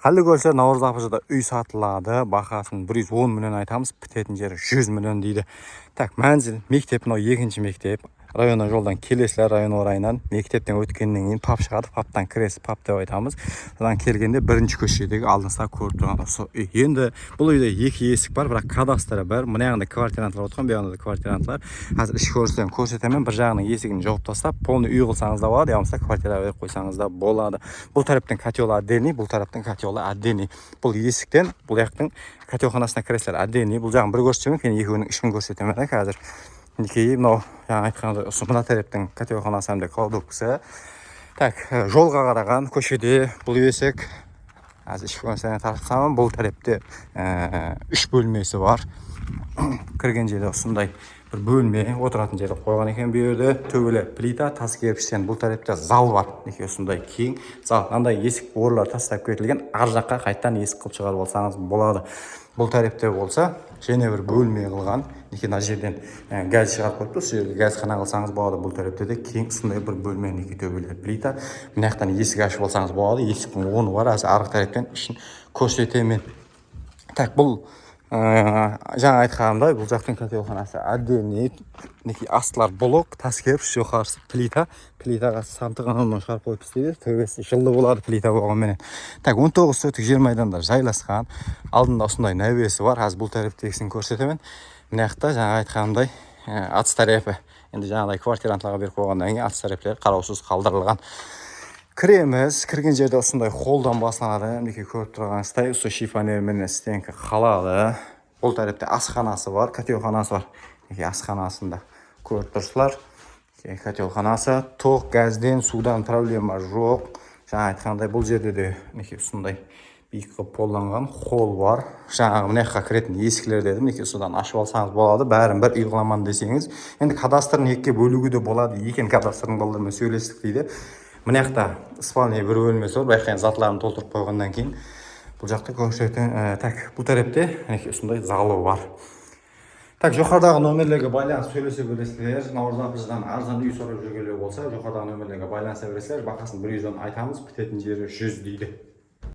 Қалды көрсе, Наурыз Апыжыда үй сатылады, бағасын 110 миллион айтамыз, бітетін жері 100 миллион дейді. Так, мәнзіл, мектеп, мынау екінші мектеп. Районна жолдан келесілер, район орайынан мектептен өткеннен кейін пап шығады, паптан кіресі, пап деп айтамыз. Содан келгенде бірінші көшедегі алдыңызда көріп тұрған осы үй. Енді бұл үйде екі есік бар, бірақ кадастры бар. Мына жағында квартирантлар отырған, бұл жағында квартирантлар. Қазір ішкі көріністерін көрсетемін. Бір жағының есігін жауып тастап, полный үй қылсаңыз да болады, ямаса квартира беріп қойсаңыз да болады. Бұл тараптан котел отдельный, бұл тараптан котел отдельный. Бұл есіктен, бұл жақтың котелханасына кіресілер отдельный. Бұл жағын бір көрсетемін, кейін екеуінің ішін көрсетемін қазір. Мінекей, мынау жаңа айтқандай мына тараптың котелханасы әмде кладовкасы. Так, жолға қараған көшеде бұл есік. Қазір ішкі көріністерін тарқасам, бұл тарапта 3 бөлмесі бар. Кірген жерде осындай бір бөлме, отыратын жерде қойған екен бұл жерде. Төбелі плита, тас кірпіштен бұл тарапта зал бар. Неке осындай кең зал. Андай есік борлар тастап кетілген, ар жаққа қайттан есік қылып шығарып алсаңыз болады. Бұл тарапта болса, және бір бөлме қылған. Неке мына жерден газ шығарып қойыпты, сол жерде газхана қылсаңыз болады. Бұл тарапта да кең сондай бір бөлме, неке төбелі плита. Мына жақтан есік ашып алсаңыз болады. Есіктің орны бар, арғы тараптан ішін көрсетемін. Так, бұл жаңа айтқанымдай, бұл жақтың котелханасы отдельный, неке астылар блок, тас кірпіш, жоғарысы плита. Плитаға сантығанынан шығарып қойып істейді. Төбесі жылды болады плита болғанменен. Так, 19 сотық жер майданда жайласқан. Алдында осындай нәуесі бар. Қазір бұл тараптегісін көрсетемін. Мына жақта жаңа айтқанымдай атыс тарапы. Енді жаңағыдай квартирантларға беріп қойғаннан кейін атыс тараптары қараусыз қалдырылған. Кіреміз, кірген жерде осындай холдан басылады. Мінекей көріп тұрғаныңыздай, осы шифонермен стенка қалады. Бұл тарапта асханасы бар, котелханасы бар. Мінекей асханасында көріп тұрсыздар. Котелханасы, тоқ, газден, судан проблема жоқ. Жаңа айтқандай, бұл жерде де мінекей осындай биік қылып қолданған хол бар. Жаңағы мына жаққа кіретін есіклер дедім, мінекей содан ашып алсаңыз болады. Бәрін бір үй қыламан десеңіз. Енді кадастрын екіге бөлуге де болады. Екен кадастрын балдармен сөйлестік дейді. Мына жақта спальня бір бөлмесі бар, байқайын затларын толтырып қойғаннан кейін бұл жақта көрсететін. Так, бұл тарапта осындай залы бар. Так, жоғарыдағы нөмерлерге байланыс сөйлесе бересіздер. Наурыз Апыжыдан арзан үй сұрап жүргендер болса, жоғарыдағы нөмерлерге байланса бересіздер. Бағасын 110 айтамыз, бітетін жері 100 дейді.